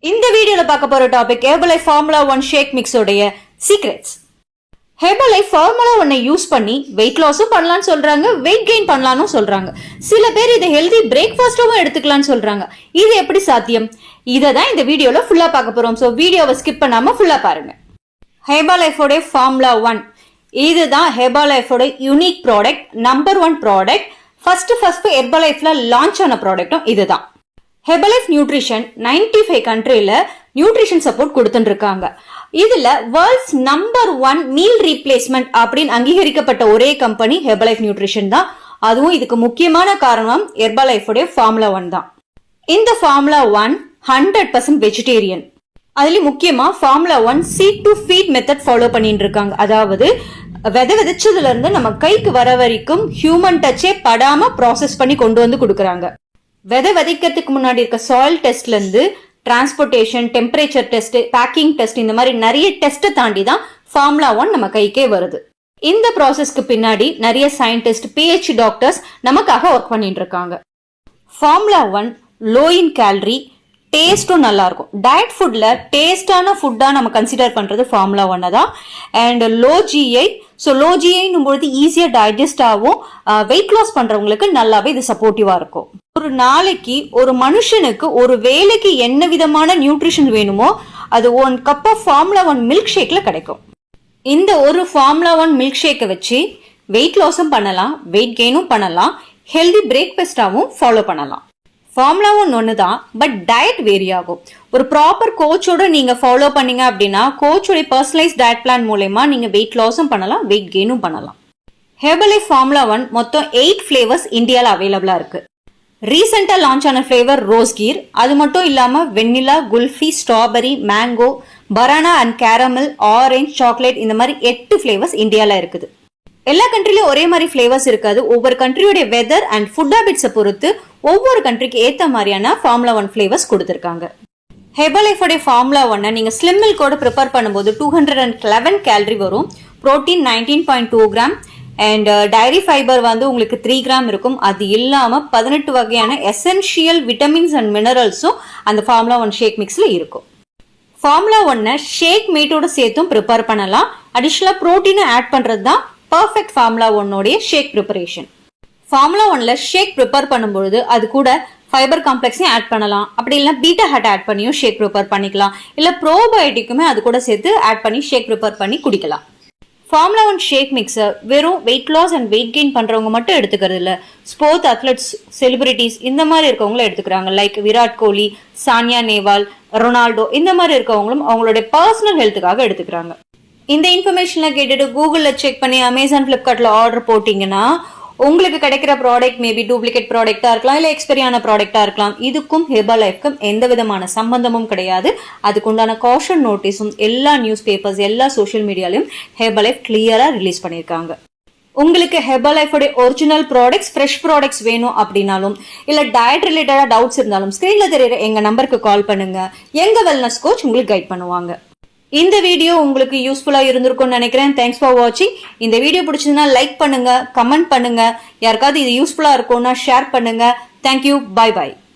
இந்த வீடியோல பார்க்க போற topic Herbalife formula 1 shake mix உடைய சீக்ரெட்ஸ். ஹெர்பலைஃப் ஃபார்முலா 1 யூஸ் பண்ணி வெயிட் லாஸும் பண்ணலாம்னு சொல்றாங்க, வெயிட் கெயின் பண்ணலாம்னு சொல்றாங்க. சில பேர் இதை ஹெல்தி பிரேக்ஃபாஸ்டும் எடுத்துக்கலாம்னு சொல்றாங்க. இது எப்படி சாத்தியம்? இதை தான் இந்த வீடியோல ஃபுல்லா பார்க்க போறோம். ஸோ வீடியோவை ஸ்கிப் பண்ணாம ஃபுல்லா பாருங்க. ஹெர்பலைஃபோட ஃபார்முலா 1 இதுதான் ஹெர்பலைஃபோட unique product, number 1 product. First ஹெர்பலைஃப்ல லான்ச் ஆன ப்ராடக்டும் இதுதான். ஹெர்பலைஃப் நியூட்ரிஷன் 95 கண்ட்ரில நியூட்ரிஷன் சப்போர்ட் கொடுத்துட்டு இருக்காங்க. இதுல வேர்ல்ட்ஸ் நம்பர் 1 மீல் ரீப்ளேஸ்மெண்ட் அப்படின்னு அங்கீகரிக்கப்பட்ட ஒரே கம்பெனி ஹெர்பலைஃப் நியூட்ரிஷன் தான். அதுவும் இதுக்கு முக்கியமான காரணம் ஹெர்பலைஃபோட ஃபார்முலா 1 தான். இந்த ஃபார்முலா 1 100% வெஜிடேரியன். அதுலயும் முக்கியமா formula 1 seed to feed method follow பண்ணிட்டு இருக்காங்க. அதாவது விதைச்சதுல இருந்து நம்ம கைக்கு வர வரைக்கும் ஹியூமன் டச்சே படாம ப்ராசஸ் பண்ணி கொண்டு வந்து கொடுக்கறாங்க. விதைக்கிறதுக்கு முன்னாடி இருக்க சாயில் டெஸ்ட்ல இருந்து transportation, temperature test, packing test, இந்த மாதிரி நிறைய டெஸ்ட் தாண்டி தான் ஃபார்முலா 1 நம்ம கைக்கே வருது. இந்த ப்ராசஸ்க்கு பின்னாடி நிறைய சயின்டிஸ்ட், PhD டாக்டர்ஸ் நமக்காக ஒர்க் பண்ணிட்டு இருக்காங்க. ஃபார்முலா 1 லோ இன் கேலரி, டேஸ்டும் நல்லா இருக்கும். டயட் ஃபுட்ல டேஸ்டான ஃபுட்டா நம்ம கன்சிடர் பண்றது ஃபார்முலா 1 தான். And low GI, so low GIன்னும் பொழுது ஈஸியா டைஜஸ்ட் ஆகும். வெயிட் லாஸ் பண்றவங்களுக்கு நல்லாவே இது சப்போர்ட்டிவா இருக்கும். ஒரு நாளைக்கு ஒரு மனுஷனுக்கு ஒரு வேலைக்கு என்ன விதமான நியூட்ரிஷன் வேணுமோ அது 1 கப் ஆஃப் ஃபார்முலா 1 மில்க் ஷேக்ல கிடைக்கும். இந்த ஒரு ஃபார்முலா 1 மில்க் ஷேக்கை வச்சு வெயிட் லாஸும் பண்ணலாம், வெயிட் கெயினும் பண்ணலாம், ஹெல்தி பிரேக்ஃபாஸ்டாவும் ஃபாலோ பண்ணலாம். ஃபார்முலா 1 ஒன்று தான், பட் டயட் வேரி ஆகும். ஒரு ப்ராப்பர் கோச்சோட நீங்க ஃபாலோ பண்ணீங்க அப்படின்னா கோச்சோட பர்சனலைஸ் டயட் பிளான் மூலமா நீங்க வெயிட் லாஸும் பண்ணலாம், வெயிட் கெயினும் பண்ணலாம். ஹெர்பலைஃப் ஃபார்முலா 1 மொத்தம் 8 ஃபிளேவர்ஸ் இந்தியாவில் அவைலபிளா இருக்கு. ரீசெண்டா லான்ச் ஆன ஃபிளேவர் ரோஸ்கீர், அது மட்டும் இல்லாம வெண்ணிலா, kulfi, strawberry, mango, banana and caramel, orange, chocolate, இந்த மாதிரி 8 ஃபிளேவர்ஸ் இந்தியால இருக்குது. எல்லா கண்ட்ரிலயும் ஒரே மாதிரி ஃபிளேவர்ஸ் இருக்காது. ஒவ்வொரு கண்ட்ரியோட வெதர் அண்ட் ஃபுட் ஹேபிட்ஸை பொறுத்து ஒவ்வொரு கண்ட்ரிக்கு ஏத்த மாதிரியான ஃபார்முலா 1 ஃபிளேவர்ஸ் கொடுத்திருக்காங்க. ஹெர்பலைஃபோட ஃபார்முலா 1 நீங்க ஸ்லிம் மில்கோட ப்ரிப்பேர் பண்ணும்போது 211 கேலரி வரும். Protein 19.2 gram and diary fibre வந்து உங்களுக்கு 3 கிராம் இருக்கும். அது இல்லாம 18 வகையான எசென்ஷியல் விட்டமின்ஸ் அண்ட் மினரல்ஸும் அந்த ஃபார்முலா 1 ஷேக் மிக்ஸ்ல இருக்கும். ஃபார்முலா 1 ஷேக் மீட்டோட சேர்த்தும் ப்ரிப்பேர் பண்ணலாம். அடிஷனலா புரோட்டீனை ஆட் பண்றது தான் பர்ஃபெக்ட் ஃபார்முலா 1 ஷேக் ப்ரிப்பரேஷன். ஃபார்முலா 1 ஷேக் ப்ரிப்பேர் பண்ணும்போது அது கூட ஃபைபர் காம்ப்ளெக்ஸையும் ஆட் பண்ணலாம். அப்படி இல்லைன்னா பீட்டா ஹேட் ஆட் பண்ணியும் ஷேக் ப்ரிப்பேர் பண்ணிக்கலாம். இல்ல ப்ரோபயோட்டிக்குமே அது கூட சேர்த்து ஆட் பண்ணி ஷேக் ப்ரிப்பேர் பண்ணி குடிக்கலாம். ஃபார்முலா 1 ஷேக் மிக்ஸை வெறும் weight loss and weight gain பண்றவங்க மட்டும் எடுத்துக்கிறது இல்ல, ஸ்போர்ட்ஸ் அத்லெட்ஸ், செலிபிரிட்டிஸ் இந்த மாதிரி இருக்கவங்களும் எடுத்துக்கிறாங்க. லைக் விராட் கோலி, சானியா நேவால், ரொனால்டோ இந்த மாதிரி இருக்கவங்களும் அவங்களுடைய பர்சனல் ஹெல்த்துக்காக எடுத்துக்கிறாங்க. இந்த இன்ஃபர்மேஷன்ல கேட்டுட்டு கூகுள்ல செக் பண்ணி அமேசான், பிளிப்கார்ட்ல ஆர்டர் போட்டீங்கன்னா உங்களுக்கு கிடைக்கிற ப்ராடக்ட் மேபி டூப்ளிகேட் ப்ராடக்டா இருக்கலாம், இல்ல எக்ஸ்பைரியான ப்ராடக்டா இருக்கலாம். இதுக்கும் ஹெர்பலைஃப்க்கும் எந்த விதமான சம்பந்தமும் கிடையாது. அதுக்குண்டான காஷன் நோட்டீஸும் எல்லா நியூஸ் பேப்பர்ஸ், எல்லா சோஷியல் மீடியாலையும் ஹெர்பலைஃப் கிளியரா ரிலீஸ் பண்ணிருக்காங்க. உங்களுக்கு ஹெர்பலைஃபோட ஒரிஜினல் ப்ராடக்ட்ஸ், ஃப்ரெஷ் ப்ராடக்ட்ஸ் வேணும் அப்படின்னாலும் இல்ல டயட் ரிலேட்டடா டவுட்ஸ் இருந்தாலும் ஸ்கிரீன்ல தெரியற எங்க நம்பருக்கு கால் பண்ணுங்க. எங்க வெல்னஸ் கோச் உங்களுக்கு கைட் பண்ணுவாங்க. இந்த வீடியோ உங்களுக்கு யூஸ்ஃபுல்லா இருந்திருக்கும்னு நினைக்கிறேன். தேங்க்ஸ் ஃபார் வாட்சிங். இந்த வீடியோ பிடிச்சதுன்னா லைக் பண்ணுங்க, கமெண்ட் பண்ணுங்க. யாருக்காவது இது யூஸ்ஃபுல்லா இருக்கும்னா ஷேர் பண்ணுங்க. Thank you, bye by.